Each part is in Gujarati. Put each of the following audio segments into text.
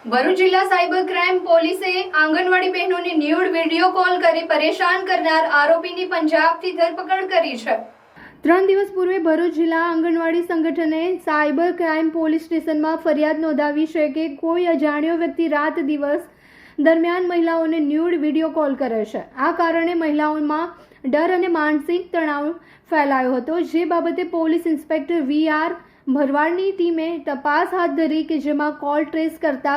ભરૂચ જિલ્લા સાયબર ક્રાઇમ પોલીસે આંગણવાડી બહેનોને ન્યૂડ વિડીયો કોલ કરી પરેશાન કરનાર આરોપીની પંજાબથી ધરપકડ કરી છે। 3 દિવસ પૂર્વે ભરૂચ જિલ્લા આંગણવાડી સંગઠને સાયબર ક્રાઇમ પોલીસ સ્ટેશનમાં ફરિયાદ નોંધાવી છે કે કોઈ અજાણ્યો વ્યક્તિ રાત દિવસ દરમિયાન મહિલાઓને ન્યૂડ વિડીયો કોલ કરે છે। આ કારણે મહિલાઓમાં ડર અને માનસિક તણાવ ફેલાયો હતો, જે બાબતે પોલીસ ઇન્સ્પેક્ટર વી.આર. ભરવાડની ટીમે તપાસ હાથ ધરી કે જેમાં કોલ ટ્રેસ કરતા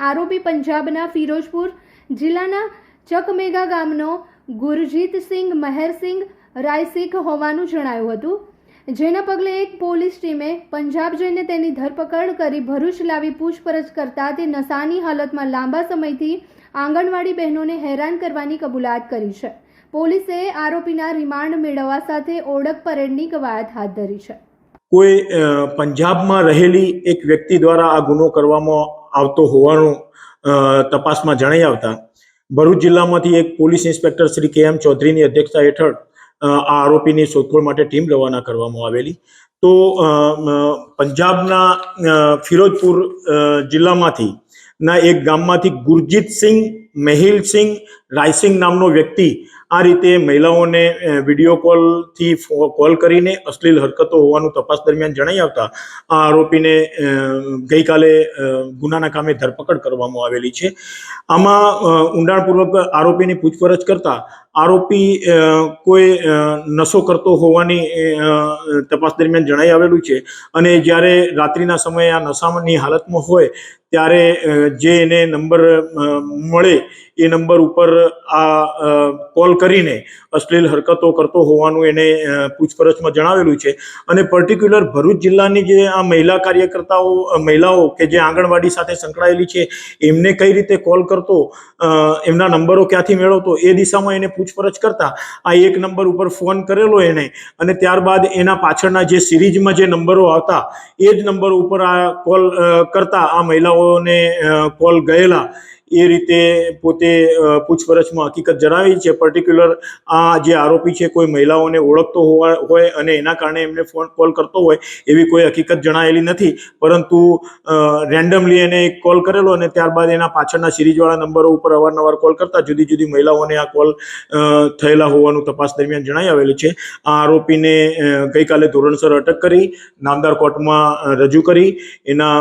આરોપી પંજાબના ફિરોજપુર જિલ્લાના ચકમેગા ગામનો ગુરજીતસિંહ મહેરસિંહ રાયસિંહ હોવાનું જણાયું હતું, જેના પગલે એક પોલીસ ટીમે પંજાબ જઈને તેની ધરપકડ કરી ભરૂચ લાવી પૂછપરછ કરતા તે નશાની હાલતમાં લાંબા સમયથી આંગણવાડી બહેનોને હેરાન કરવાની કબૂલાત કરી છે। પોલીસે આરોપીના રિમાન્ડ મેળવવા સાથે ઓળખ પરેડની કવાયત હાથ ધરી છે। કોઈ પંજાબમાં રહેલી એક વ્યક્તિ દ્વારા આ ગુનો કરવામાં આવતો હોવાનું તપાસમાં જણાઈ આવતા ભરૂચ જિલ્લામાંથી એક પોલીસ ઇન્સ્પેક્ટર શ્રી કે.એમ. ચૌધરીની અધ્યક્ષતા હેઠળ આ આરોપીની શોધખોળ માટે ટીમ રવાના કરવામાં આવેલી। તો પંજાબના ફિરોજપુર જિલ્લામાંથી ના એક ગામમાંથી ગુરજીતસિંહ મહેલસિંહ રાયસિંહ નામનો વ્યક્તિ આ રીતે મહિલાઓને વિડીયો કોલથી કોલ કરીને અશ્લીલ હરકતો હોવાનું તપાસ દરમિયાન જણાઈ આવતા આ આરોપીને ગઈકાલે ગુનાના કામે ધરપકડ કરવામાં આવેલી છે। આમાં ઊંડાણપૂર્વક આરોપીની પૂછપરછ કરતા આરોપી કોઈ નશો કરતો હોવાની તપાસ દરમિયાન જણાઈ આવેલું છે અને જ્યારે રાત્રિના સમયે આ નશાની હાલતમાં હોય ત્યારે જે એને નંબર મળે એ નંબર ઉપર આ કોલ કરીને અશ્લીલ હરકતો કરતો હોવાનું એને પૂછપરછમાં જણાવેલું છે અને પર્ટિક્યુલર ભરૂચ જિલ્લાની જે આ મહિલા કાર્યકર્તાઓ મહિલાઓ કે જે આંગણવાડી સાથે સંકળાયેલી છે એમને કઈ રીતે કોલ કરતો, એમના નંબરો ક્યાંથી મેળવતો એ દિશામાં એને પૂછપરછ કરતા આ એક નંબર ઉપર ફોન કરેલો એને અને ત્યારબાદ એના પાછળના જે સિરીઝમાં જે નંબરો આવતા એ જ નંબર ઉપર આ કોલ કરતા આ મહિલાઓને કોલ ગયેલા એ રીતે પોતે પૂછપરછમાં હકીકત જણાવી છે। પર્ટિક્યુલર આ જે આરોપી છે કોઈ મહિલાઓને ઓળખતો હોય અને એના કારણે એમને ફોન કોલ કરતો હોય એવી કોઈ હકીકત જણાયેલી નથી, પરંતુ રેન્ડમલી એને એક કોલ કરેલો અને ત્યારબાદ એના પાછળના સિરીઝવાળા નંબરો ઉપર અવારનવાર કોલ કરતા જુદી જુદી મહિલાઓને આ કોલ થયેલા હોવાનું તપાસ દરમિયાન જણાઈ આવેલું છે। આ આરોપીને ગઈકાલે ધોરણસર અટક કરી નામદાર કોર્ટમાં રજૂ કરી એના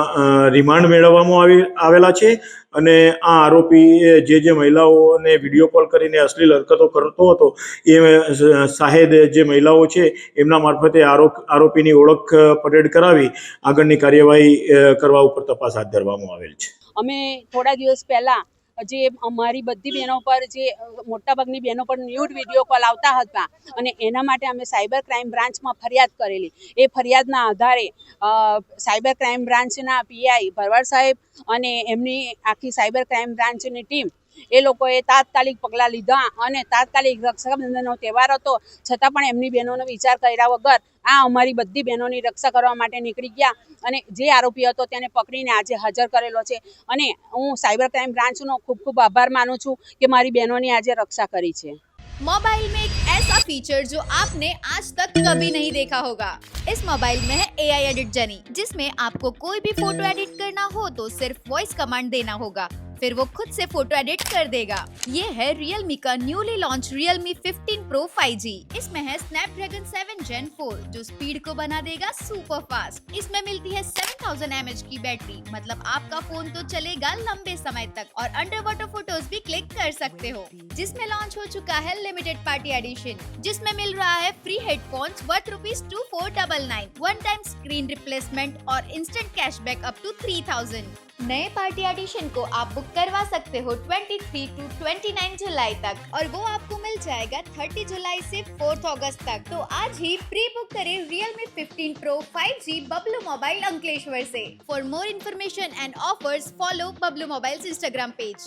રિમાન્ડ મેળવવામાં આવેલા છે અને આ આરોપી જે મહિલાઓને વિડીયો કોલ કરીને અશ્લીલ હરકતો કરતો હતો એ સાહેદ જે મહિલાઓ છે એમના મારફતે આરોપીની ઓળખ પરેડ કરાવી આગળની કાર્યવાહી કરવા ઉપર તપાસ હાથ ધરવામાં આવેલ છે। અમે થોડા દિવસ પહેલા જે અમારી બધી બહેનો પર જે મોટાભાગની બહેનો પર ન્યૂડ વિડીયો કોલ આવતા હતા અને એના માટે અમે સાયબર ક્રાઇમ બ્રાન્ચમાં ફરિયાદ કરેલી। એ ફરિયાદના આધારે સાયબર ક્રાઇમ બ્રાન્ચના પીઆઈ ભરવાડ સાહેબ અને એમની આખી સાયબર ક્રાઇમ બ્રાન્ચની ટીમ એ લોકોએ તાત્કાલિક પગલાં લીધા અને તાત્કાલિક રક્ષાબંધનનો તહેવાર હતો છતાં પણ એમની બહેનોનો વિચાર કર્યા વગર આ અમારી બધી બહેનોની રક્ષા કરવા માટે નીકળી ગયા અને જે આરોપી હતો તેને પકડીને આજે હાજર કરેલો છે અને હું સાયબર ક્રાઇમ બ્રાન્ચનો ખૂબ ખૂબ આભાર માનું છું કે મારી બહેનોની આજે રક્ષા કરી છે। मोबाइल में एक ऐसा फीचर जो आपने आज तक कभी नहीं देखा होगा। इस मोबाइल में है AI एडिट जनी, जिसमें आपको कोई भी फोटो एडिट करना हो तो सिर्फ वॉइस कमांड देना होगा, फिर वो खुद से फोटो एडिट कर देगा। ये है Realme का newly launch Realme 15 Pro 5G। इसमें है Snapdragon 7 Gen 4 जो स्पीड को बना देगा सुपर फास्ट। इसमें मिलती है 7000 mAh की बैटरी, मतलब आपका फोन तो चलेगा लंबे समय तक और अंडर वाटर फोटोज भी क्लिक कर सकते हो। जिसमें लॉन्च हो चुका है लिमिटेड पार्टी एडिशन, जिसमें मिल रहा है free headphones worth ₹2499, one time screen replacement और इंस्टेंट कैशबैक अप टू 3000। नए पार्टी एडिशन को आप बुक करवा सकते हो 23 to 29 जुलाई तक और वो आपको मिल जाएगा 30 जुलाई से 4 अगस्त तक। तो आज ही प्री बुक करें Realme 15 Pro 5G Bablu mobile Ankleshwar से। For more information and offers follow Bablu mobiles Instagram page.